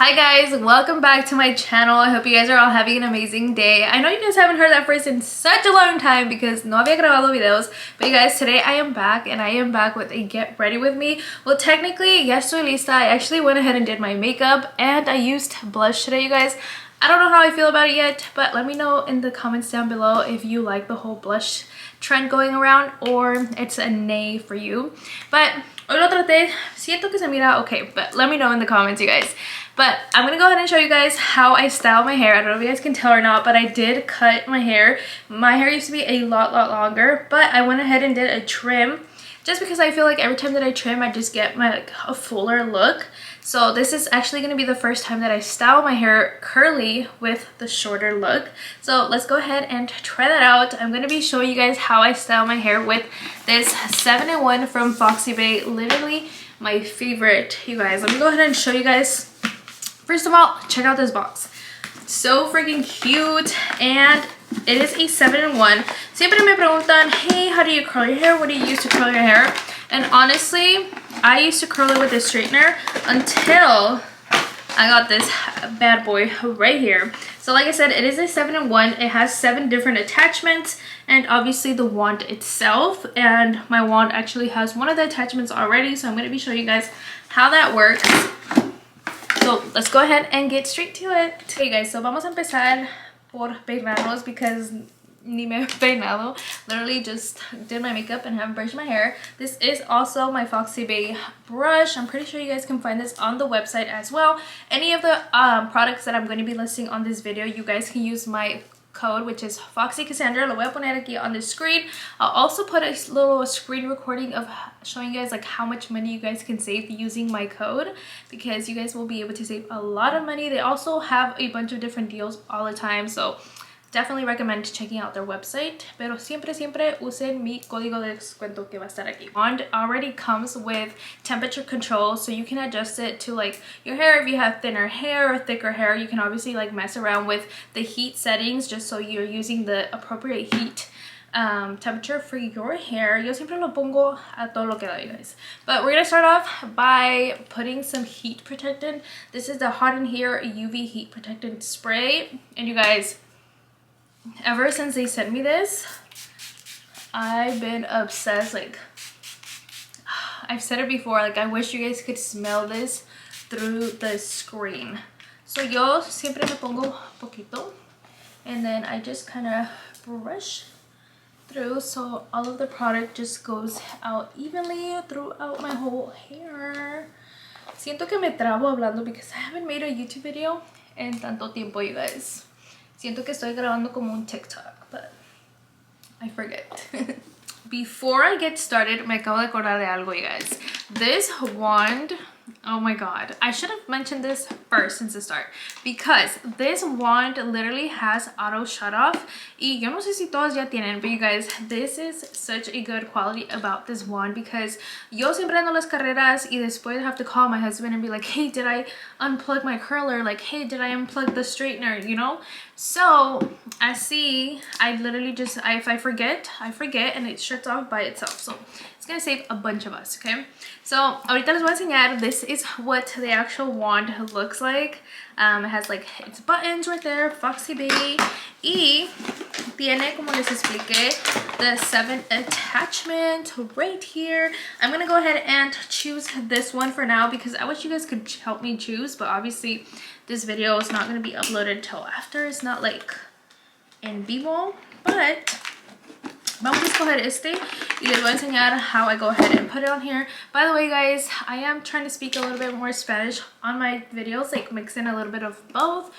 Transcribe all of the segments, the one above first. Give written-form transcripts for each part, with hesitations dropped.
Hi guys, welcome back to my channel. I hope you guys are all having an amazing day. I know you guys haven't heard that voice in such a long time because no había grabado videos. But you guys, today I am back and I am back with a get ready with me. Well, technically, ya estoy lista. I actually went ahead and did my makeup and I used blush today, you guys. I don't know how I feel about it yet, but let me know in the comments down below if you like the whole blush trend going around or it's a nay for you. But hoy lo traté, siento que se mira okay, but let me know in the comments, you guys. But I'm gonna go ahead and show you guys how I style my hair. I don't know if you guys can tell or not, but I did cut my hair. My hair used to be a lot longer, but I went ahead and did a trim just because I feel like every time that I trim, I just get my a fuller look. So this is actually going to be the first time that I style my hair curly with the shorter look. So let's go ahead and try that out. I'm going to be showing you guys how I style my hair with this 7-in-1 from Foxybae. Literally my favorite, you guys. Let me go ahead and show you guys. First of all, check out this box. So freaking cute, and it is a 7-in-1. Siempre me preguntan, hey, how do you curl your hair? What do you use to curl your hair? And honestly, I used to curl it with a straightener until I got this bad boy right here. So like I said, it is a 7-in-1. It has 7 different attachments and obviously the wand itself. And my wand actually has one of the attachments already. So I'm going to be showing you guys how that works. So let's go ahead and get straight to it. Okay guys, so vamos a empezar por peinarnos because ni me he peinado. Literally just did my makeup and haven't brushed my hair. This is also my Foxybae brush. I'm pretty sure you guys can find this on the website as well. Any of the products that I'm going to be listing on this video, you guys can use my code, which is Foxy Cassandra. Lo voy a poner aquí on the screen. I'll also put a little screen recording of showing you guys like how much money you guys can save using my code, because you guys will be able to save a lot of money. They also have a bunch of different deals all the time, so definitely recommend checking out their website. Pero siempre usen mi código de descuento que va a estar aquí. Wand already comes with temperature control, so you can adjust it to like your hair. If you have thinner hair or thicker hair, you can obviously like mess around with the heat settings just so you're using the appropriate heat temperature for your hair. Yo siempre lo pongo a todo lo que da, you guys. But we're gonna start off by putting some heat protectant. This is the Hot in Here UV heat protectant spray, and you guys, ever since they sent me this, I've been obsessed. Like, I've said it before, like I wish you guys could smell this through the screen. So yo siempre me pongo poquito and then I just kind of brush through so all of the product just goes out evenly throughout my whole hair. Siento que me trabo hablando because I haven't made a YouTube video en tanto tiempo, you guys. Siento que estoy grabando como un TikTok, but I forget. Before I get started, me acabo de acordar de algo, you guys. This wand, oh my god, I should have mentioned this first since the start, because this wand literally has auto shut off. Y yo no sé si todos ya tienen, but you guys, this is such a good quality about this wand, because yo siempre ando las carreras y después have to call my husband and be like, hey, did I unplug my curler? Like, hey, did I unplug the straightener? You know? So I literally just, if I forget and it shuts off by itself. So it's gonna save a bunch of us, okay? So ahorita les voy a enseñar. This is what the actual wand looks like. It has like its buttons right there, Foxybae, y tiene, como les expliqué, the 7 attachment right here. I'm gonna go ahead and choose this one for now because I wish you guys could help me choose, but obviously this video is not gonna be uploaded until after. It's not like en vivo, but vamos a escoger este y les voy a enseñar how I go ahead and put it on here. By the way, guys, I am trying to speak a little bit more Spanish on my videos, like mix in a little bit of both,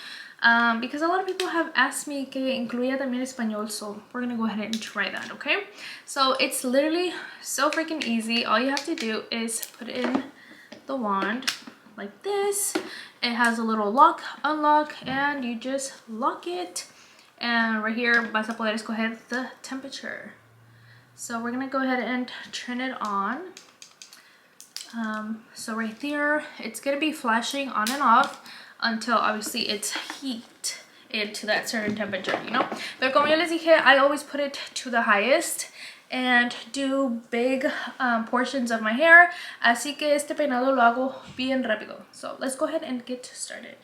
because a lot of people have asked me que incluya también español, so we're gonna go ahead and try that, okay? So it's literally so freaking easy. All you have to do is put in the wand like this. It has a little lock, unlock, and you just lock it. And right here, vas a poder escoger the temperature. So we're gonna go ahead and turn it on. So right there, it's gonna be flashing on and off until obviously it's heat into that certain temperature, you know? But como yo les dije, I always put it to the highest. and do big portions of my hair. Así que este peinado lo hago bien rápido. So let's go ahead and get started.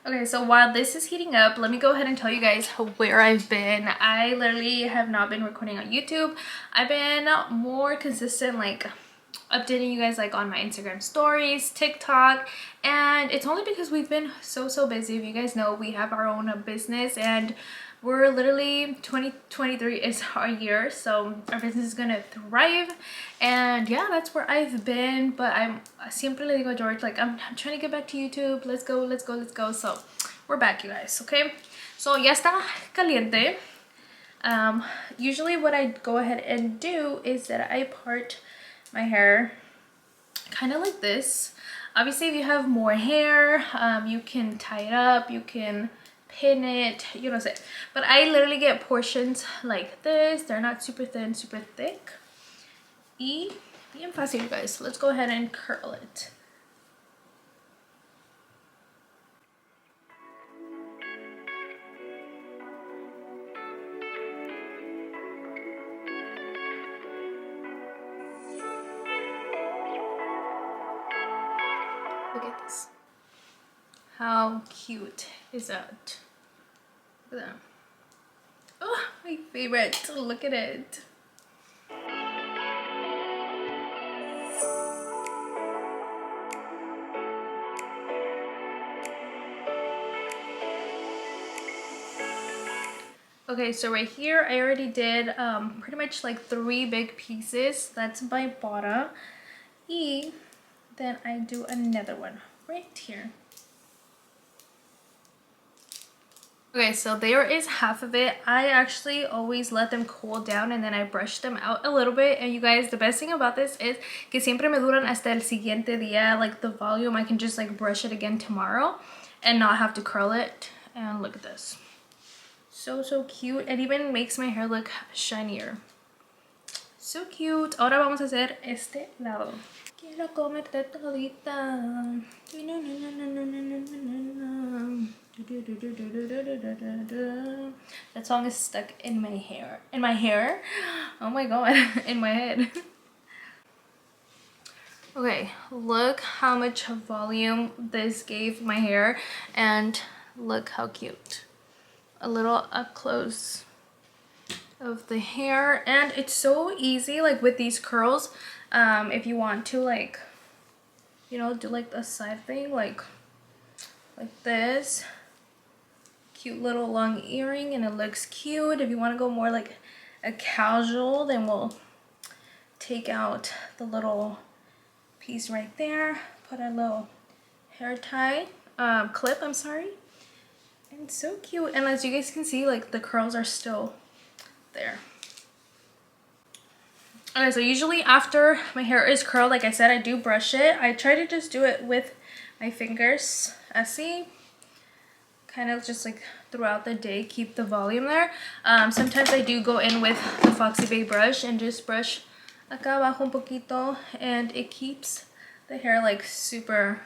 Okay, so while this is heating up, let me go ahead and tell you guys where I've been. I literally have not been recording on YouTube. I've been more consistent, like updating you guys like on my Instagram stories, TikTok, and it's only because we've been so busy. If you guys know, we have our own business, and we're literally 2023 is our year, so our business is gonna thrive. And yeah, that's where I've been. But I'm siempre le digo a George, like I'm trying to get back to YouTube. Let's go. So we're back, you guys. Okay, so ya está caliente. Usually what I go ahead and do is that I part my hair kind of like this. Obviously, if you have more hair, you can tie it up, you can pin it, you know, but I literally get portions like this. They're not super thin, super thick. Y bien fácil, you guys. Let's go ahead and curl it. Look at this. How cute is that? Look at that. Oh, my favorite. Look at it. Okay, so right here I already did pretty much like 3 big pieces. That's my bottom. Y then I do another one right here. Okay, so there is half of it. I actually always let them cool down and then I brush them out a little bit. And you guys, the best thing about this is que siempre me duran hasta el siguiente día. Like the volume, I can just like brush it again tomorrow and not have to curl it. And look at this. So cute. It even makes my hair look shinier. So cute. Ahora vamos a hacer este lado. Quiero comerte todita. That song is stuck in my hair. In my hair? Oh my god. In my head. Okay, look how much volume this gave my hair, and look how cute. A little up close of the hair, and it's so easy like with these curls. If you want to, like, you know, do like the side thing, like this cute little long earring, and it looks cute. If you want to go more like a casual, then we'll take out the little piece right there, put a little hair tie clip, I'm sorry. And it's so cute, and as you guys can see, like the curls are still there. Okay, so usually after my hair is curled, like I said, I do brush it. I try to just do it with my fingers, así, kind of just like throughout the day, keep the volume there. Sometimes I do go in with the Foxybae brush and just brush acá abajo un poquito, and it keeps the hair like super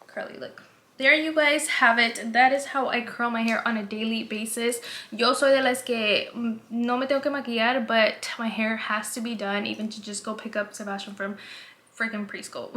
curly. Look. There you guys have it. That is how I curl my hair on a daily basis. Yo soy de las que no me tengo que maquillar, but my hair has to be done, even to just go pick up Sebastian from freaking preschool.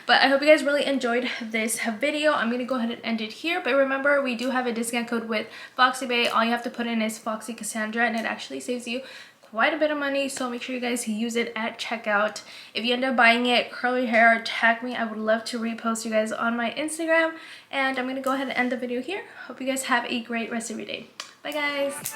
But I hope you guys really enjoyed this video. I'm gonna go ahead and end it here, but remember, we do have a discount code with Foxybae. All you have to put in is Foxy Cassandra, and it actually saves you quite a bit of money, so make sure you guys use it at checkout. If you end up buying it, curl your hair, tag me. I would love to repost you guys on my Instagram. And I'm gonna go ahead and end the video here. Hope you guys have a great rest of your day. Bye guys.